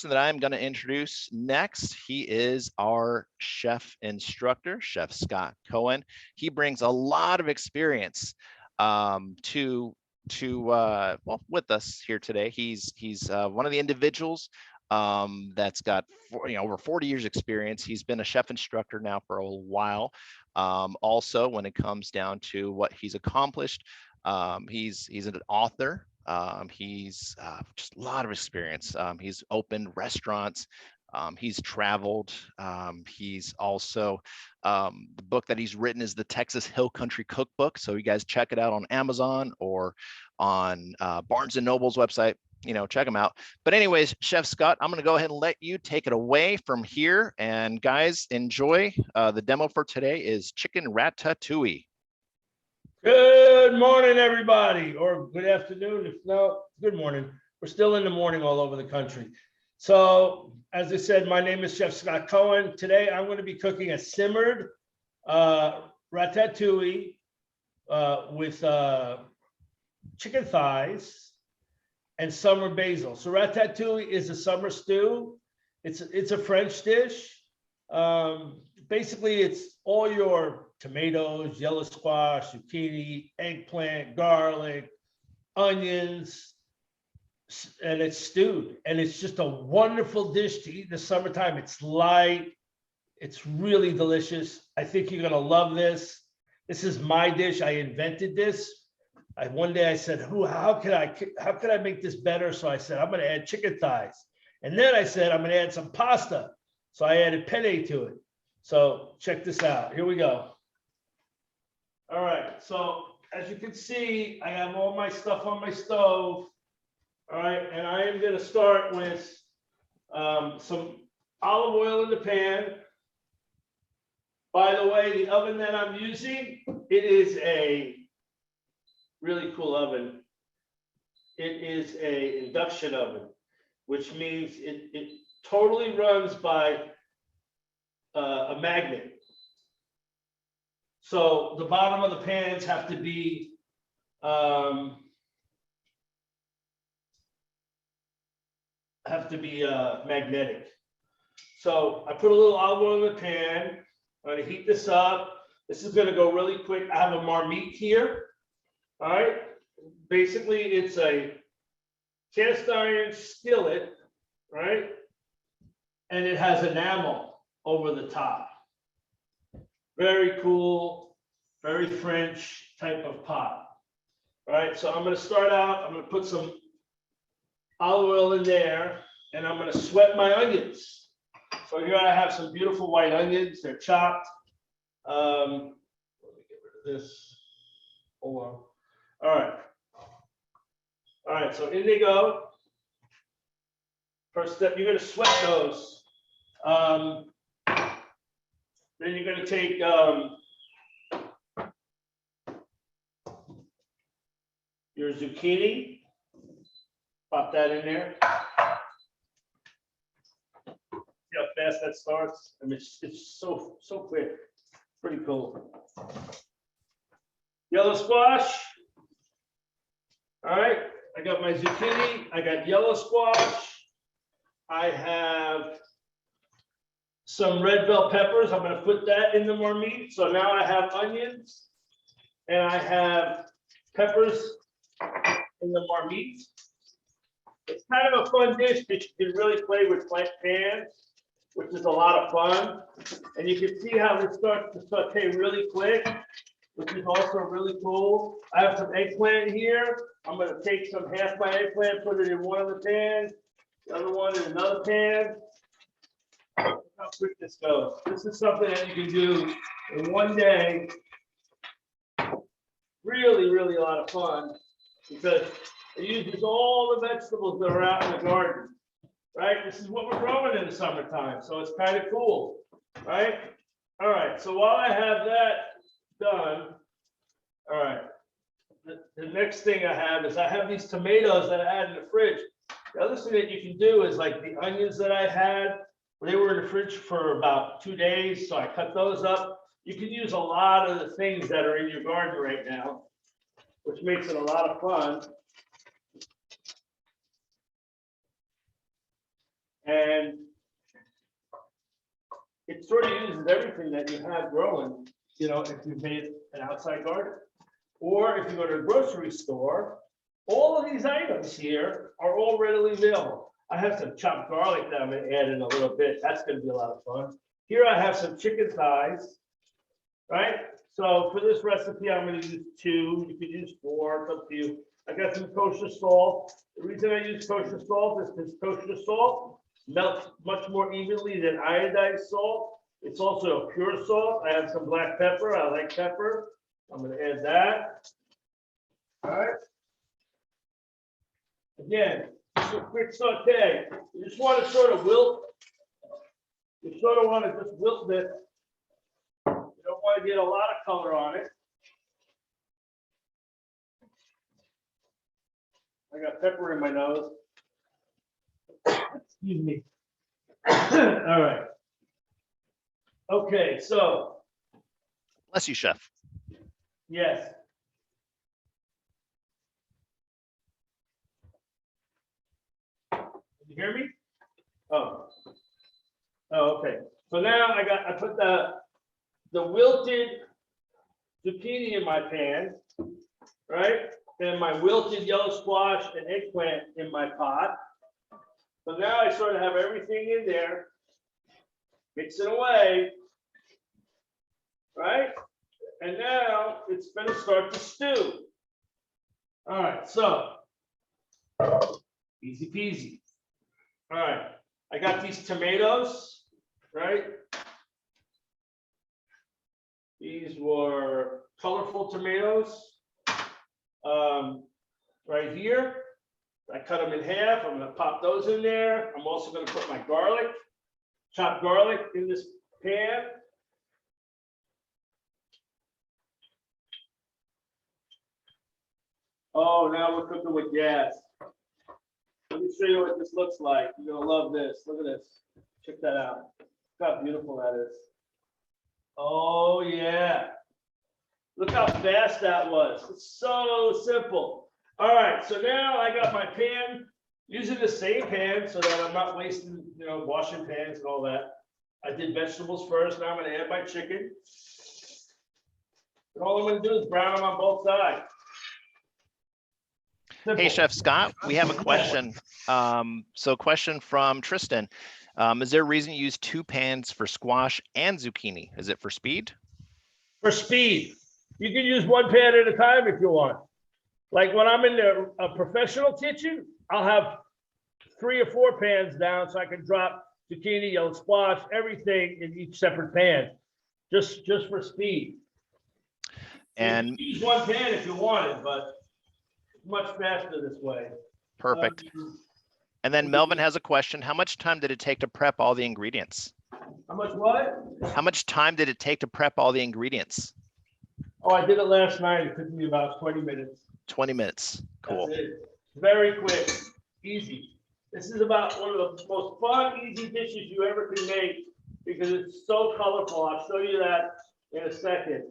that I'm going to introduce next, he is our chef instructor, Chef Scott Cohen. He brings a lot of experience well, with us here today. He's one of the individuals that's got over 40 years experience. He's been a chef instructor now for a while. Also, when it comes down to what he's accomplished, he's an author. He's just a lot of experience. He's opened restaurants. He's traveled. He's also, the book that he's written is the Texas Hill Country Cookbook. So you guys check it out on Amazon or on Barnes and Noble's website. Check them out. But anyways, Chef Scott, I'm going to go ahead and let you take it away from here. And guys, enjoy. The demo for today is chicken ratatouille. Good morning, everybody, or good afternoon. If no, good morning. We're still in the morning all over the country. So, as I said, my name is Chef Scott Cohen. Today, I'm going to be cooking a simmered ratatouille with chicken thighs and summer basil. So, ratatouille is a summer stew. It's a French dish. Basically, it's all your tomatoes, yellow squash, zucchini, eggplant, garlic, onions, and it's stewed. And it's just a wonderful dish to eat in the summertime. It's light. It's really delicious. I think you're going to love this. This is my dish. I invented this. One day I said, how could I make this better? So I said, I'm going to add chicken thighs. And then I said, I'm going to add some pasta. So I added penne to it. So check this out. Here we go. All right. So as you can see, I have all my stuff on my stove. All right. And I am going to start with some olive oil in the pan. By the way, the oven that I'm using, it is a really cool oven. It is an induction oven, which means it totally runs by a magnet. So the bottom of the pans have to be magnetic. So I put a little olive oil in the pan. I'm going to heat this up. This is going to go really quick. I have a marmite here. All right. Basically, it's a cast iron skillet, right? And it has enamel over the top. Very cool, very French type of pot. All right, so I'm going to start out. I'm going to put some olive oil in there, and I'm going to sweat my onions. So here I have some beautiful white onions. They're chopped. Let me get rid of this. Hold on. All right. All right, so in they go. First step, you're going to sweat those. Then you're going to take your zucchini, pop that in there. See how fast that starts? I mean, it's so quick. Pretty cool. Yellow squash. All right, I got my zucchini. I got yellow squash. I have some red bell peppers. I'm going to put that in the marmite. So now I have onions and I have peppers in the marmite. It's kind of a fun dish that you can really play with flat pans, which is a lot of fun. And you can see how this starts to saute really quick, which is also really cool. I have some eggplant here. I'm going to take half my eggplant, put it in one of the pans, the other one in another pan. How quick this goes. This is something that you can do in one day. Really, really a lot of fun because it uses all the vegetables that are out in the garden, right? This is what we're growing in the summertime, so it's kind of cool, right? All right, so while I have that done, all right, the next thing I have is I have these tomatoes that I had in the fridge. The other thing that you can do is like the onions that I had, they were in the fridge for about 2 days, so I cut those up. You can use a lot of the things that are in your garden right now, which makes it a lot of fun. And it sort of uses everything that you have growing, you know, if you've made an outside garden. Or if you go to a grocery store, all of these items here are all readily available. I have some chopped garlic that I'm gonna add in a little bit. That's gonna be a lot of fun. Here I have some chicken thighs, right? So for this recipe, I'm gonna use 2. You could use 4, it's up to you. I got some kosher salt. The reason I use kosher salt is because kosher salt melts much more evenly than iodized salt. It's also a pure salt. I have some black pepper. I like pepper. I'm going to add that. All right. Again, just a quick saute. You just want to sort of wilt. You sort of want to just wilt this. You don't want to get a lot of color on it. I got pepper in my nose. Excuse me. All right. Okay, so. Bless you, chef. Yes. Can you hear me? Oh. Oh, okay. So now I put the wilted zucchini in my pan, right? And my wilted yellow squash and eggplant in my pot. So now I sort of have everything in there. Mix it away, right? And now it's going to start to stew. All right, so easy peasy. All right, I got these tomatoes, right? These were colorful tomatoes. Right here, I cut them in half. I'm going to pop those in there. I'm also going to put my garlic, chopped garlic in this pan. Oh, now we're cooking with gas. Let me show you what this looks like. You're gonna love this. Look at this. Check that out. Look how beautiful that is. Oh yeah. Look how fast that was. It's so simple. All right, so now I got my pan, using the same pan so that I'm not wasting, you know, washing pans and all that. I did vegetables first. Now I'm gonna add my chicken. And all I'm gonna do is brown them on both sides. Simple. Hey, Chef Scott, we have a question. So question from Tristan. Is there a reason you use 2 pans for squash and zucchini? Is it for speed? For speed. You can use 1 pan at a time if you want. Like when I'm in a professional kitchen, I'll have 3 or 4 pans down so I can drop zucchini, yellow squash, everything in each separate pan, just for speed. And you can use 1 pan if you wanted, but it's much faster this way. Perfect. And then Melvin has a question. How much time did it take to prep all the ingredients? How much what? How much time did it take to prep all the ingredients? Oh, I did it last night. It took me about 20 minutes. 20 minutes. Cool. That's it. Very quick, easy. This is about one of the most fun, easy dishes you ever can make because it's so colorful. I'll show you that in a second.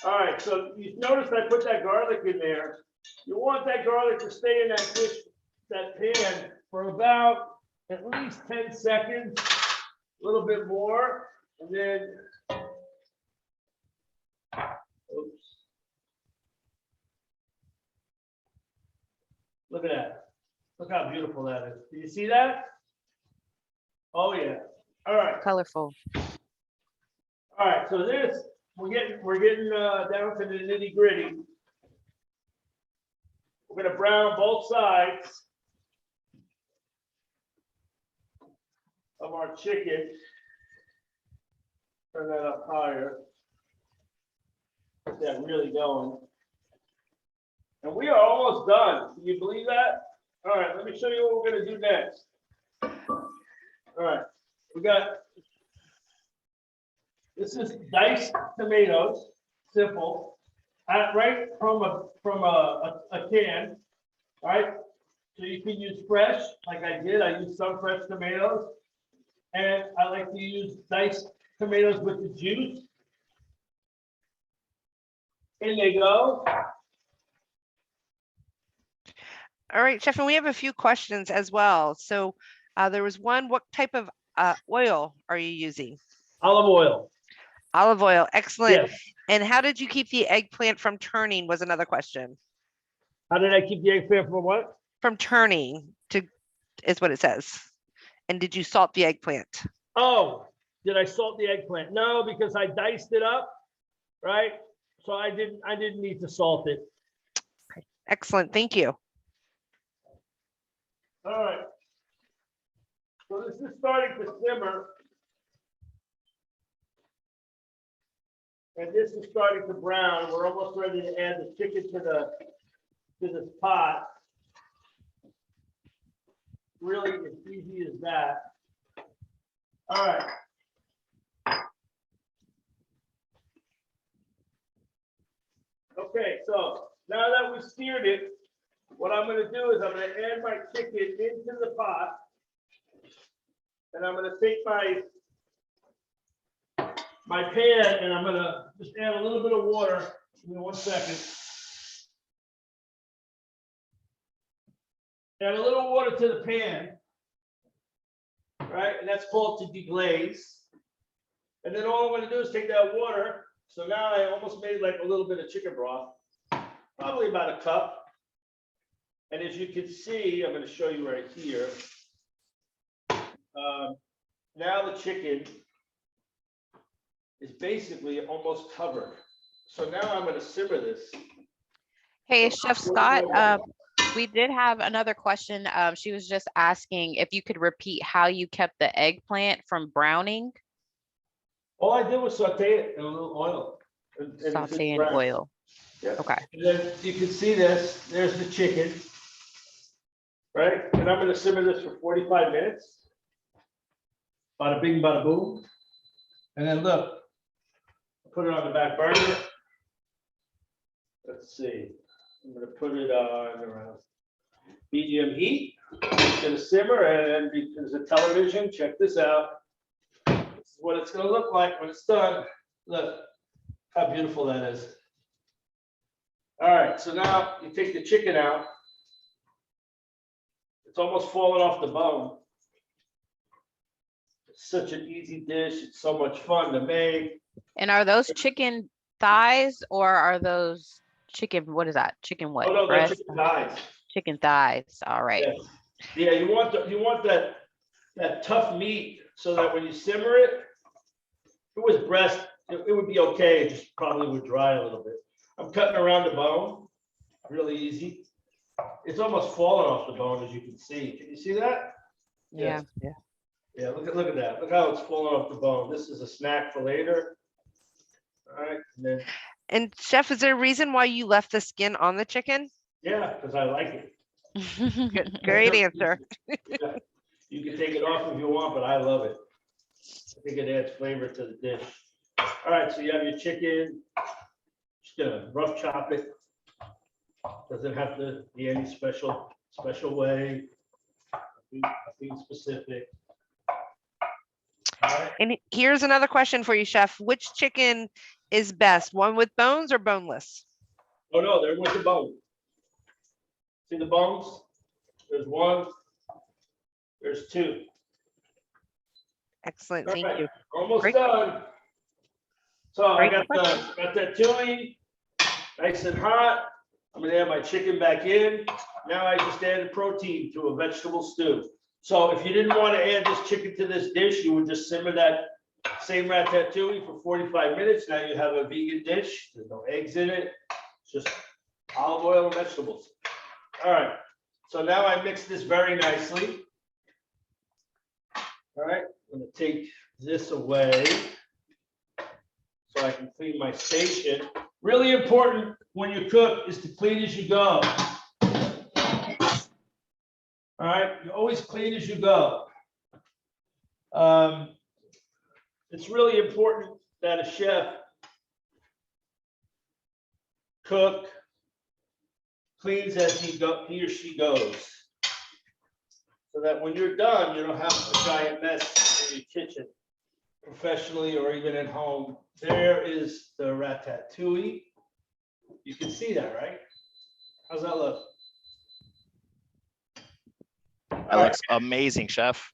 All right, so you notice I put that garlic in there. You want that garlic to stay in that dish, that pan, for about at least 10 seconds, a little bit more, and then, oops. Look at that. Look how beautiful that is. Do you see that? Oh yeah. All right. Colorful. All right. So this, we're getting down to the nitty gritty. We're gonna brown both sides of our chicken. Turn that up higher. Get that really going. And we are almost done. Can you believe that? All right, let me show you what we're gonna do next. All right, we got, this is diced tomatoes, simple, right from a can, all right? So you can use fresh, like I did. I used some fresh tomatoes, and I like to use diced tomatoes with the juice. In they go. All right, Chef, and we have a few questions as well. So There was one. What type of oil are you using? Olive oil. Olive oil. Excellent. Yes. And how did you keep the eggplant from turning was another question. How did I keep the eggplant from what? From turning to is what it says. And did you salt the eggplant? Oh, did I salt the eggplant? No, because I diced it up, right? So I didn't need to salt it. Excellent. Thank you. All right. So this is starting to simmer. And this is starting to brown. We're almost ready to add the chicken to this pot. Really as easy as that. All right. Okay, so now that we've seared it, what I'm going to do is I'm going to add my chicken into the pot. And I'm going to take my pan and I'm going to just add a little bit of water. Give me 1 second. Add a little water to the pan. Right, and that's called to deglaze. And then all I'm going to do is take that water. So now I almost made like a little bit of chicken broth, probably about a cup. And as you can see, I'm going to show you right here. Now the chicken is basically almost covered. So now I'm going to simmer this. Hey, Chef Scott, we did have another question. She was just asking if you could repeat how you kept the eggplant from browning. All I did was saute it in a little oil. Saute in oil. Yeah. Okay. And then you can see this. There's the chicken. Right? And I'm going to simmer this for 45 minutes. Bada bing, bada boom. And then look, put it on the back burner. Let's see. I'm going to put it on around medium heat. It's going to simmer, and because of television, check this out. This is what it's going to look like when it's done. Look how beautiful that is. All right, so now you take the chicken out. It's almost falling off the bone. It's such an easy dish. It's so much fun to make. And are those chicken thighs or are those chicken, what is that? Chicken what? Oh no, they're Breast? chicken thighs. Chicken thighs. All right. Yes. Yeah, you want that tough meat so that when you simmer it, if it was breast, it would be okay. It just probably would dry a little bit. I'm cutting around the bone, really easy. It's almost falling off the bone, as you can see. Can you see that? Yeah. Yeah, look at that. Look how it's falling off the bone. This is a snack for later. All right, And Chef, is there a reason why you left the skin on the chicken? yeah, because I like it. Great answer. Yeah. You can take it off if you want, but I love it. I think it adds flavor to the dish. All right, so you have your chicken. Just gonna rough chop it. Doesn't have to be any special way. Nothing specific. All right. And here's another question for you, Chef. Which chicken is best? One with bones or boneless? Oh no, they're with the bone. See the bones? There's one. There's two. Excellent. All Thank right, you. almost Great. done. So I Great got that teariing nice and hot. I'm gonna add my chicken back in. Now I just added protein to a vegetable stew. So if you didn't want to add this chicken to this dish, you would just simmer that same ratatouille for 45 minutes. Now you have a vegan dish. There's no eggs in it. It's just olive oil and vegetables. All right. So now I mix this very nicely. All right. I'm going to take this away so I can clean my station. Really important when you cook is to clean as you go. All right, you always clean as you go. It's really important that a chef cook cleans as he or she goes, so that when you're done, you don't have a giant mess in your kitchen, professionally or even at home. There is the ratatouille. You can see that, right? How's that look? That looks amazing, chef.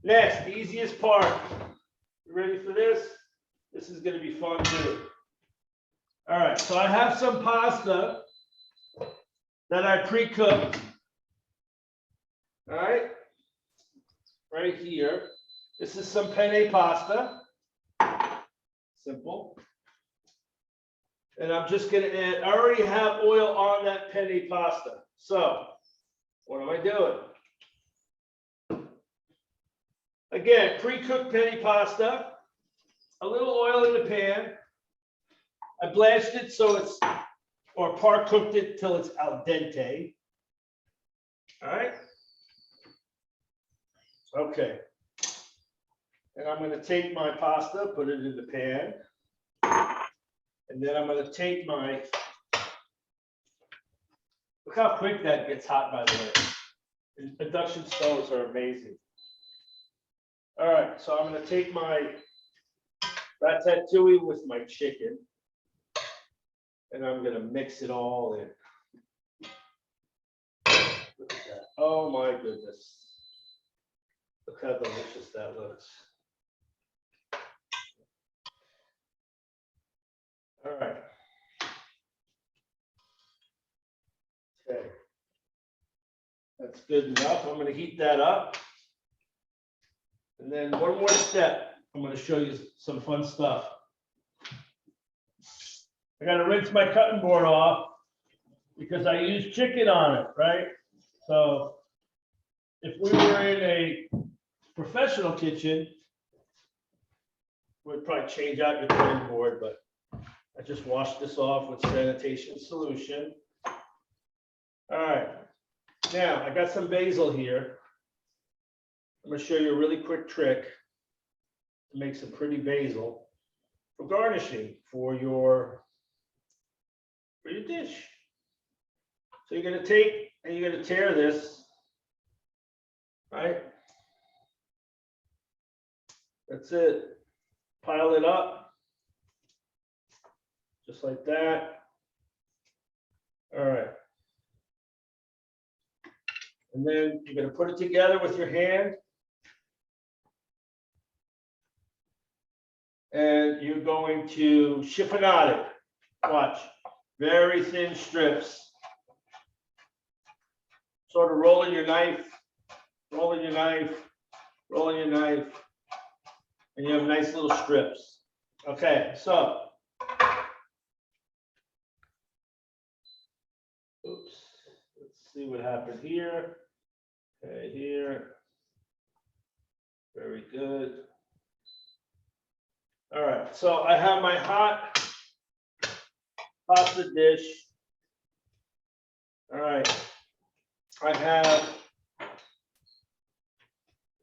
Next, the easiest part. You ready for this? This is gonna be fun too. All right, so I have some pasta that I pre-cooked. All right, right here. This is some penne pasta. Simple. And I'm just gonna add, I already have oil on that penne pasta. So what am I doing? Again, pre-cooked penne pasta, a little oil in the pan. I blanched it so it's, or par cooked it till it's al dente. All right. Okay. And I'm going to take my pasta, put it in the pan. And then I'm going to take my, look how quick that gets hot, by the way. Induction stoves are amazing. All right, so I'm going to take my ratatouille with my chicken. And I'm going to mix it all in. Look at that. Oh my goodness. Look how delicious that looks. All right. Okay. That's good enough. I'm going to heat that up. And then one more step. I'm going to show you some fun stuff. I got to rinse my cutting board off because I use chicken on it, right? So if we were in a professional kitchen, we'd probably change out your cutting board, but I just washed this off with sanitation solution. All right, now I got some basil here. I'm going to show you a really quick trick to make some pretty basil for garnishing for your dish. So you're going to take and you're going to tear this, right? That's it. Pile it up, just like that. All right. And then you're going to put it together with your hand. And you're going to chiffonade it. Watch. Very thin strips. Sort of rolling your knife, rolling your knife, rolling your knife. And you have nice little strips. Okay, so. Oops. Let's see what happened here. Okay, here. Very good. All right, so I have my hot pasta dish. All right, I have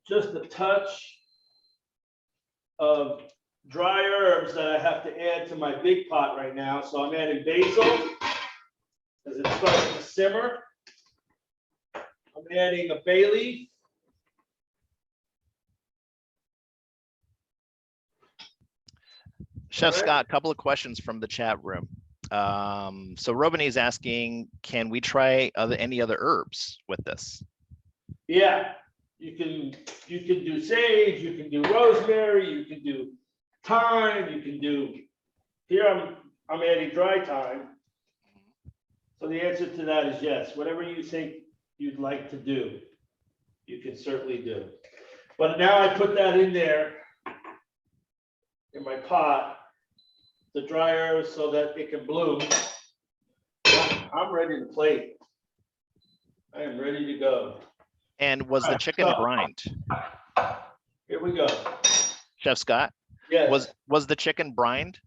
just a touch of dry herbs that I have to add to my big pot right now. So I'm adding basil as it starts to simmer. I'm adding a bay leaf. Chef All right. Scott, a couple of questions from the chat room. So Robiny is asking, can we try any other herbs with this? Yeah, you can do sage, you can do rosemary, you can do thyme, you can do. Here I'm adding dry thyme. So the answer to that is yes. Whatever you think you'd like to do, you can certainly do. But now I put that in there in my pot, the dry herbs, so that it can bloom. I'm ready to plate. I am ready to go. And was the chicken brined? Here we go. Chef Scott? Yes. Was the chicken brined?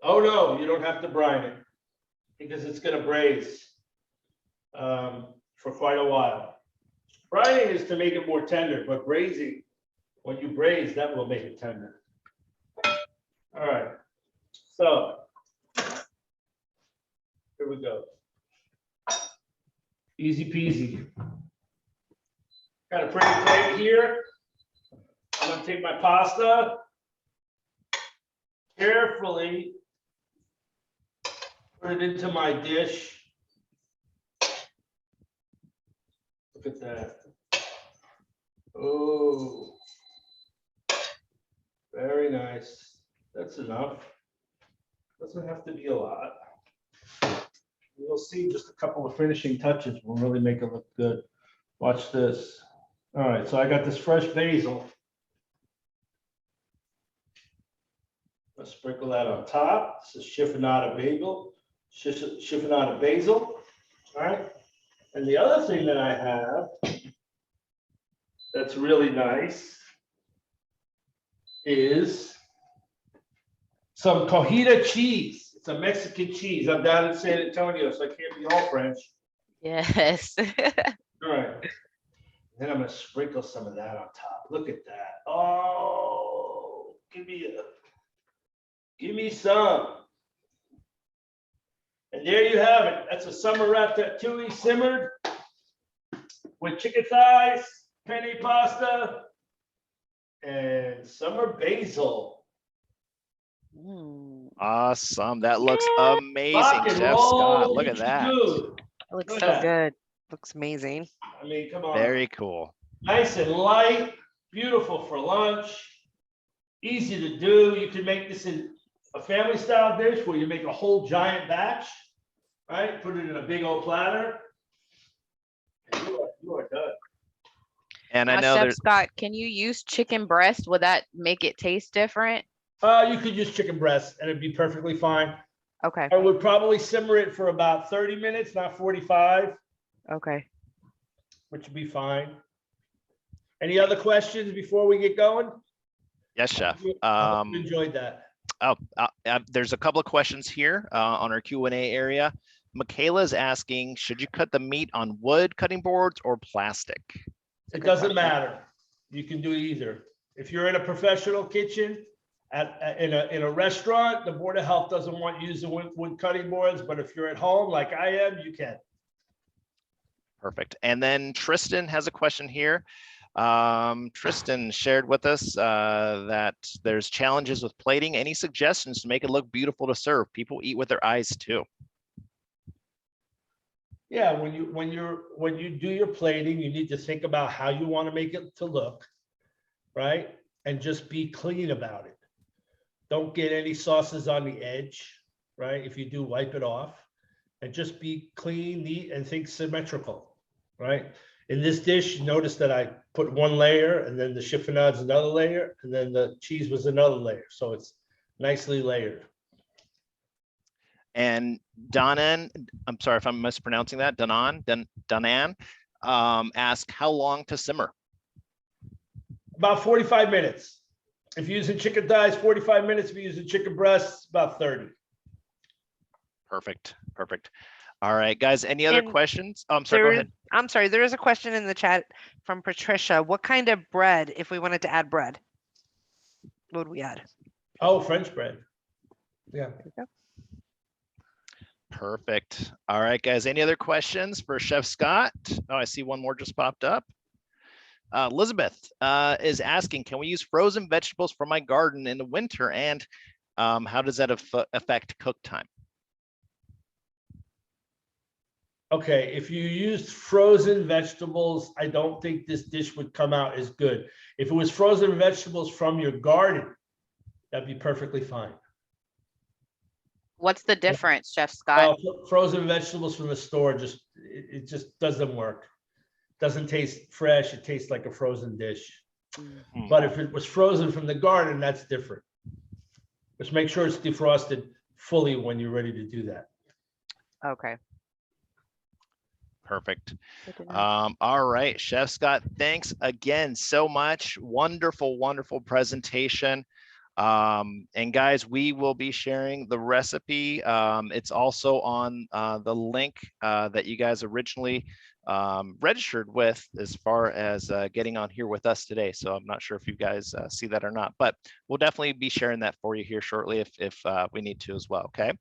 Oh, no, you don't have to brine it because it's going to braise for quite a while. Brining is to make it more tender, but braising, when you braise, that will make it tender. All right. So here we go. Easy peasy. Got a pretty plate here. I'm going to take my pasta, carefully put it into my dish. Look at that. Oh, very nice. That's enough. Doesn't have to be a lot. You'll see just a couple of finishing touches will really make it look good. Watch this. All right, so I got this fresh basil. Let's sprinkle that on top. This is chiffonata basil. Chiffonata basil. All right. And the other thing that I have that's really nice is some cojita cheese. It's a Mexican cheese. I'm down in San Antonio, so I can't be all French. Yes. All right. Then I'm gonna sprinkle some of that on top. Look at that. Oh, give me some. And there you have it. That's a summer ratatouille simmered with chicken thighs, penne pasta, and summer basil. Mm, Awesome. That looks Yeah. amazing, Rock and Chef roll, Scott. Look what at you that. do. it looks Look so at that. good. Looks amazing. I mean, come on. Very cool. Nice and light, beautiful for lunch, easy to do. You can make this in a family style dish where you make a whole giant batch, right? Put it in a big old platter. And you are done. And I Now, know Chef there's Scott, can you use chicken breast? Would that make it taste different? You could use chicken breast and it'd be perfectly fine. Okay. I would probably simmer it for about 30 minutes, not 45, Okay. which would be fine. Any other questions before we get going? yes, Chef. I hope you enjoyed that. There's a couple of questions here on our Q&A area. Michaela is asking, should you cut the meat on wood cutting boards or plastic? It doesn't matter. You can do either. If you're in a professional kitchen, in a restaurant, the Board of Health doesn't want you using wood cutting boards, but if you're at home like I am, you can. Perfect. And then Tristan has a question here. Tristan shared with us that there's challenges with plating. Any suggestions to make it look beautiful to serve? People eat with their eyes too. Yeah, when you do your plating, you need to think about how you want to make it to look, right? And just be clean about it. Don't get any sauces on the edge, right? If you do, wipe it off and just be clean, neat, and think symmetrical, right? In this dish, notice that I put one layer and then the chiffonade is another layer and then the cheese was another layer. So it's nicely layered. And Danan, I'm sorry if I'm mispronouncing that, Danan, ask how long to simmer? About 45 minutes. If you're using chicken thighs, 45 minutes. If you're using chicken breasts, about 30. Perfect, perfect. All right, guys, any other And questions? Oh, I'm sorry, go ahead. I'm sorry, there is a question in the chat from Patricia. What kind of bread, if we wanted to add bread, what would we add? Oh, French bread. Yeah. Perfect. All right, guys, any other questions for Chef Scott? Oh, I see one more just popped up. Elizabeth is asking, can we use frozen vegetables from my garden in the winter? And how does that affect cook time? Okay, if you used frozen vegetables, I don't think this dish would come out as good. If it was frozen vegetables from your garden, that'd be perfectly fine. What's the difference, Chef Scott? Frozen vegetables from the store, it just doesn't work. Doesn't taste fresh. It tastes like a frozen dish. But if it was frozen from the garden, that's different. Just make sure it's defrosted fully when you're ready to do that. Okay. Perfect. Good to know. All right, Chef Scott, thanks again so much. Wonderful, wonderful presentation. And guys, we will be sharing the recipe. It's also on the link that you guys originally registered with as far as getting on here with us today. So I'm not sure if you guys see that or not, but we'll definitely be sharing that for you here shortly if we need to as well. Okay.